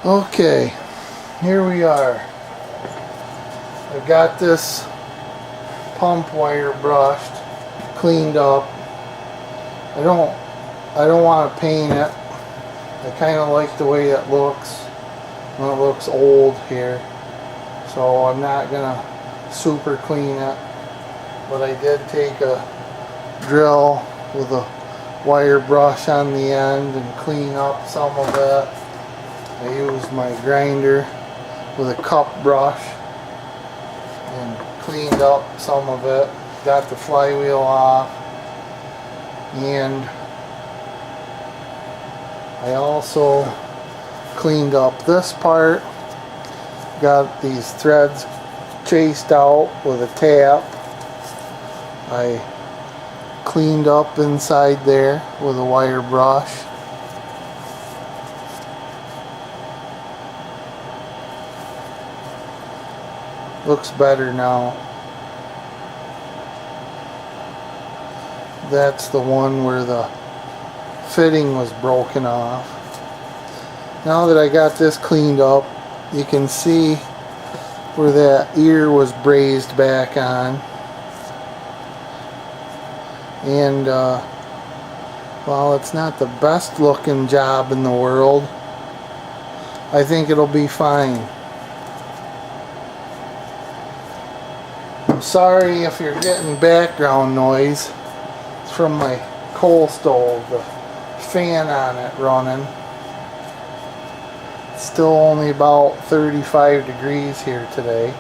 Okay, here we are. I got this pump wire brushed, cleaned up. I don't want to paint it. I kind of like the way it looks when it looks old here. So I'm not gonna super clean it. But I did take a drill with a wire brush on the end and clean up some of it. I used my grinder with a cup brush and cleaned up some of it. Got the flywheel off, and I also cleaned up this part. Got these threads chased out with a tap. I cleaned up inside there with a wire brush. Looks better now. That's the one where the fitting was broken off. Now that I got this cleaned up, you can see where that ear was brazed back on. And while it's not the best looking job in the world, I think it'll be fine. I'm sorry if you're getting background noise. It's from my coal stove, the fan on it running. It's still only about 35 degrees here today.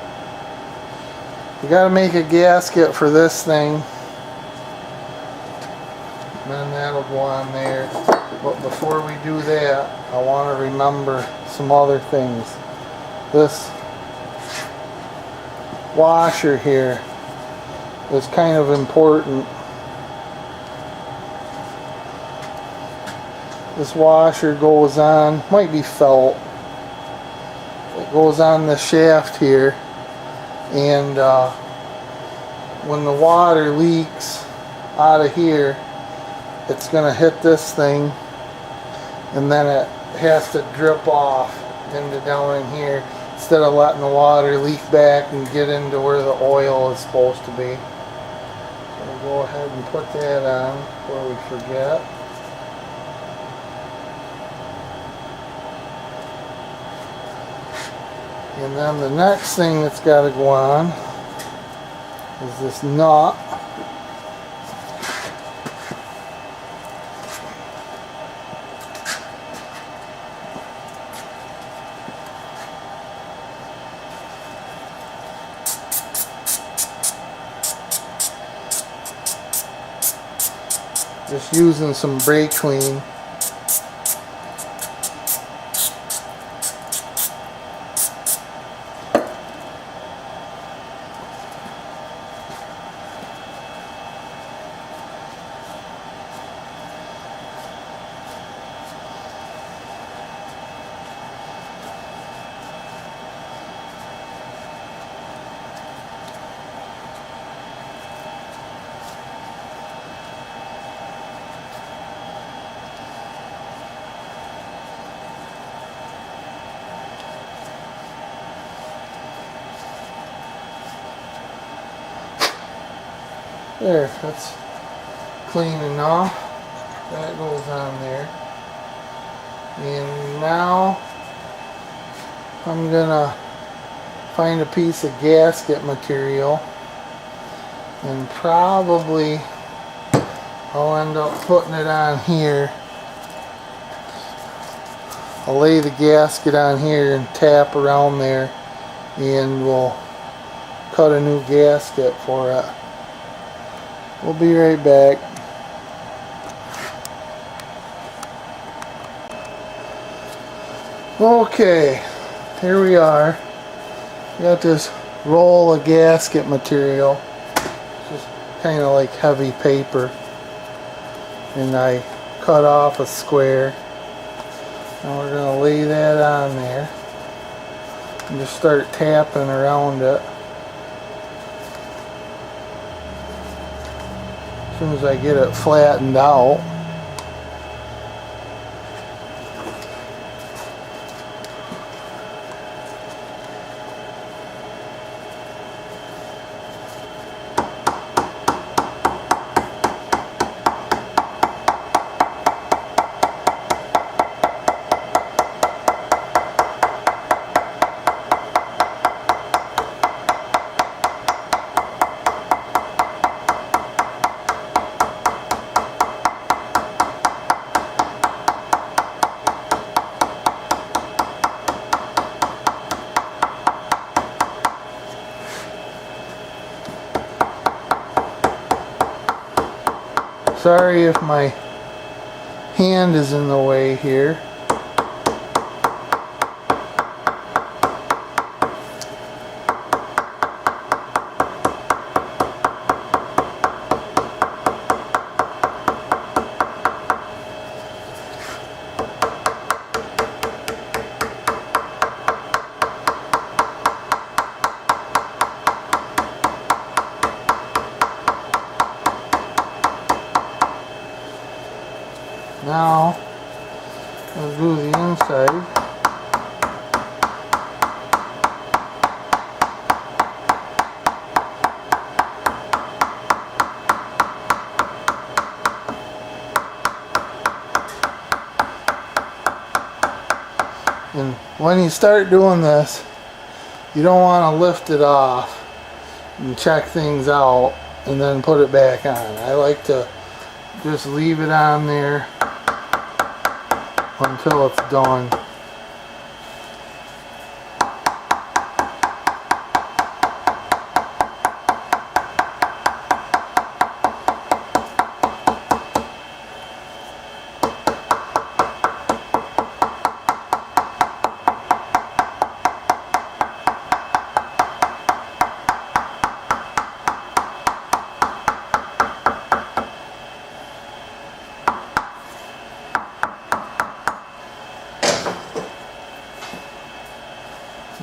We gotta make a gasket for this thing. And then that'll go on there. But before we do that, I want to remember some other things. This washer here is kind of important. This washer goes on, might be felt. It goes on the shaft here, and when the water leaks out of here, it's going to hit this thing, and then it has to drip off into down in here instead of letting the water leak back and get into where the oil is supposed to be. So we'll go ahead and put that on before we forget. And then the next thing that's got to go on is this nut. Just using some brake clean. There, that's clean enough. That goes on there. And now I'm gonna find a piece of gasket material, and probably I'll end up putting it on here. I'll lay the gasket on here and tap around there, and we'll cut a new gasket for it. We'll be right back. Okay, here we are. Got this roll of gasket material. Just kind of like heavy paper. And I cut off a square. Now we're going to lay that on there. And just start tapping around it. As soon as I get it flattened out. Sorry if my hand is in the way here. Now, let's do the inside. And when you start doing this, you don't want to lift it off and check things out and then put it back on. I like to just leave it on there until it's done.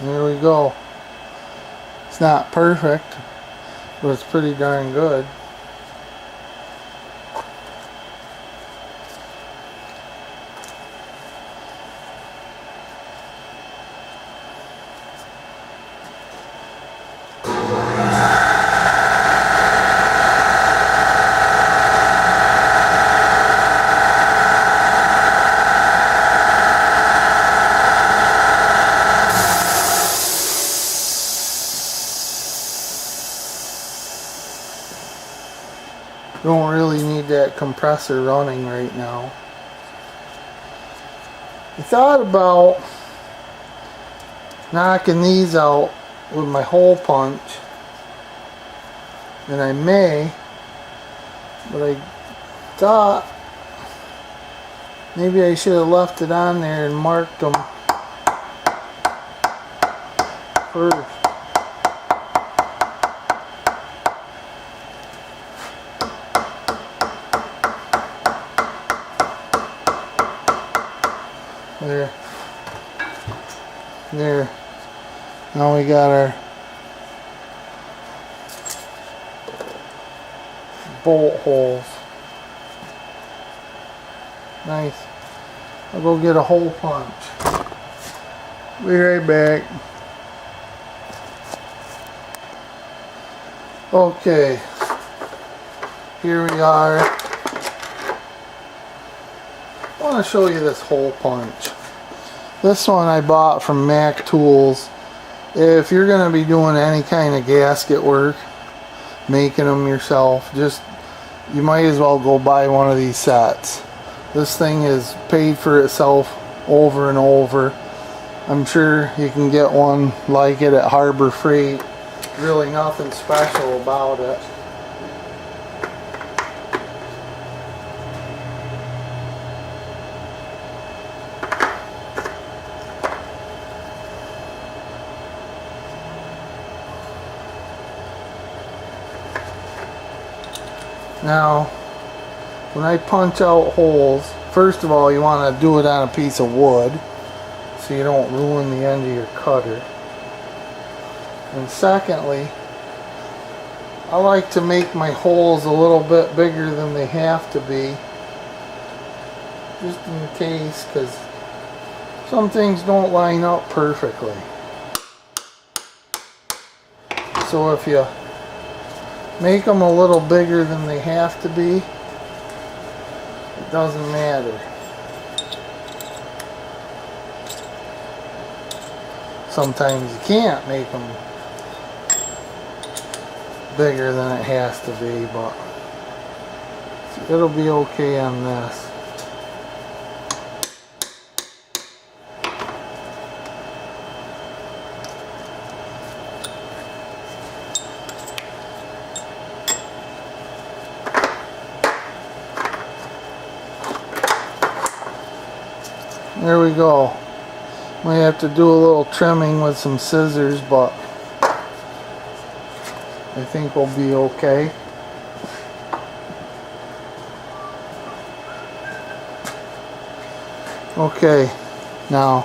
There we go. It's not perfect, but it's pretty darn good. Don't really need that compressor running right now. I thought about knocking these out with my hole punch, and I may, but I thought maybe I should have left it on there and marked them first. There. Now we got our bolt holes. Nice. I'll go get a hole punch. Be right back. Okay. Here we are. I want to show you this hole punch. This one I bought from Mac Tools. If you're going to be doing any kind of gasket work, making them yourself, you might as well go buy one of these sets. This thing has paid for itself over and over. I'm sure you can get one like it at Harbor Freight. Really nothing special about it. Now, when I punch out holes, first of all, you want to do it on a piece of wood so you don't ruin the end of your cutter. And secondly, I like to make my holes a little bit bigger than they have to be, just in case, because some things don't line up perfectly. So if you make them a little bigger than they have to be, it doesn't matter. Sometimes you can't make them bigger than it has to be, but it'll be okay on this. There we go. Might have to do a little trimming with some scissors, but I think we'll be okay. Okay, now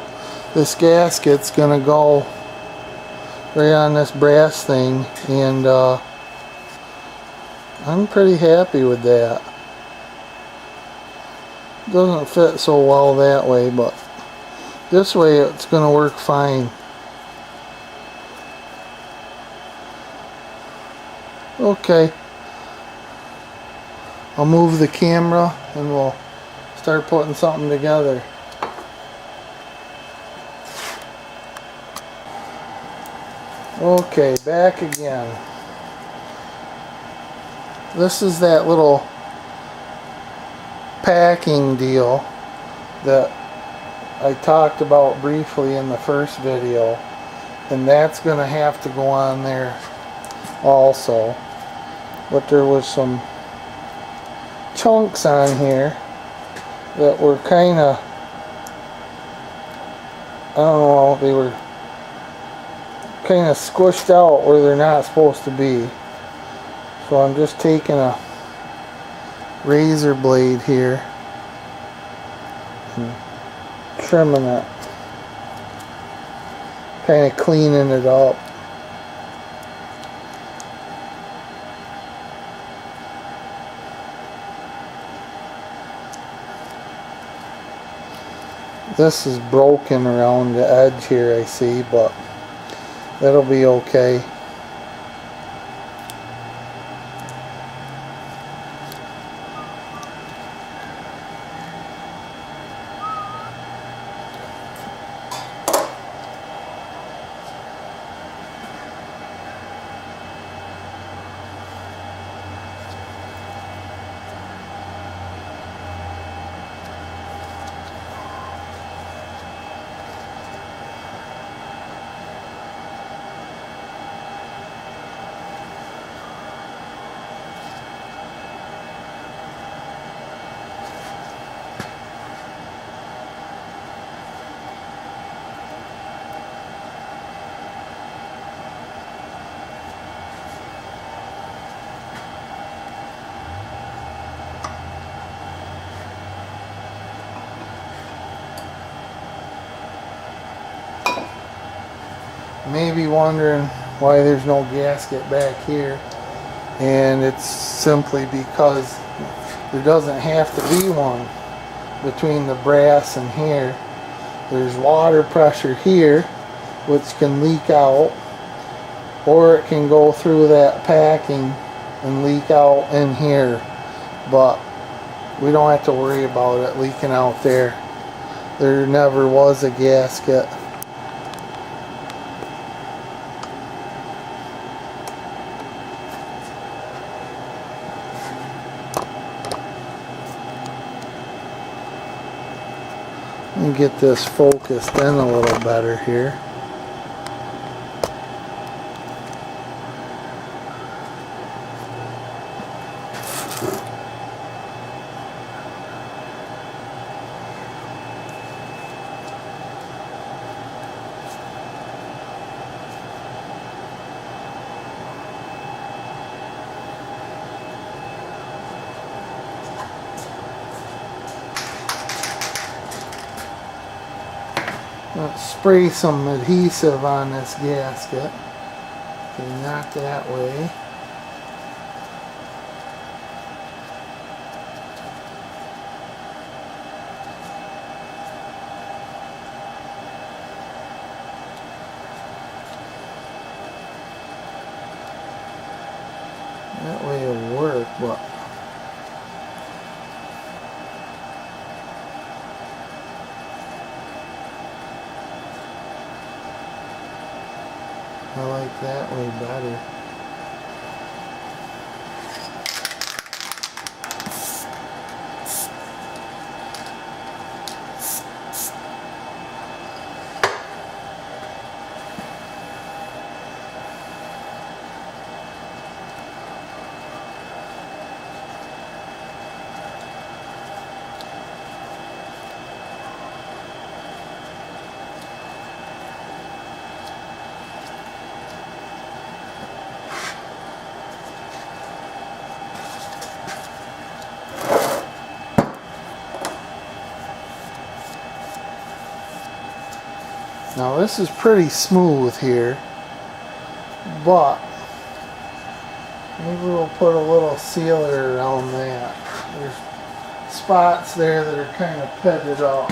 this gasket's gonna go right on this brass thing, and I'm pretty happy with that. Doesn't fit so well that way, but this way it's gonna work fine. Okay, I'll move the camera and we'll start putting something together. Okay, back again. This is that little packing deal that I talked about briefly in the first video, and that's going to have to go on there also. But there was some chunks on here that were kind of, I don't know, they were kind of squished out where they're not supposed to be. So I'm just taking a razor blade here and trimming it, kind of cleaning it up. This is broken around the edge here, I see, but that'll be okay. Maybe wondering why there's no gasket back here, and it's simply because there doesn't have to be one between the brass and here. There's water pressure here which can leak out, or it can go through that packing and leak out in here, but we don't have to worry about it leaking out there. There never was a gasket. Let me get this focused in a little better here. Let's spray some adhesive on this gasket. Okay, not that way. That way it'll work, but I like that way better. Now this is pretty smooth here, but maybe we'll put a little sealer around that. There's spots there that are kind of pitted up.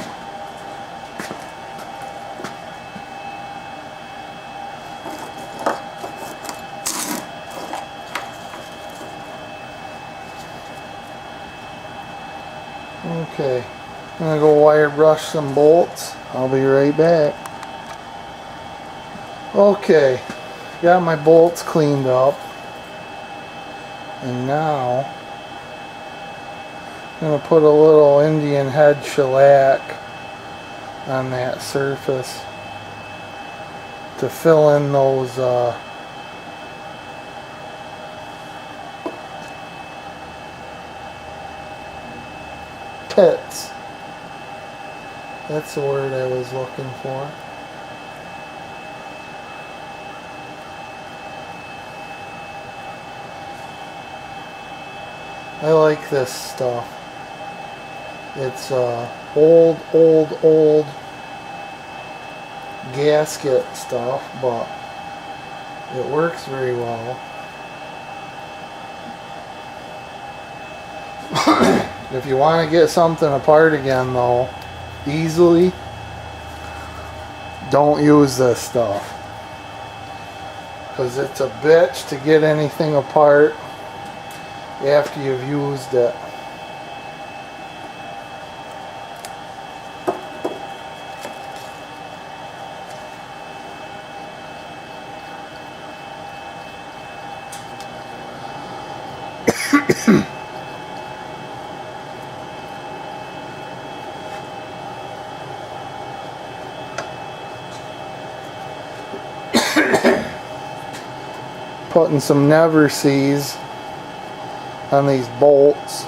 Okay, I'm gonna go wire brush some bolts. I'll be right back. Okay, got my bolts cleaned up, and now I'm gonna put a little Indian head shellac on that surface to fill in those pits. That's the word I was looking for. I like this stuff. It's old gasket stuff, but it works very well. If you want to get something apart again though, easily, don't use this stuff. Because it's a bitch to get anything apart after you've used it. Putting some never sees on these bolts.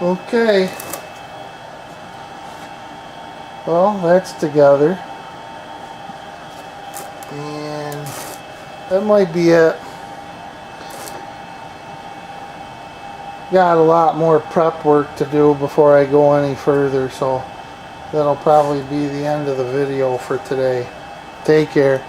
Okay, well, that's together, and that might be it. Got a lot more prep work to do before I go any further, so that'll probably be the end of the video for today. Take care.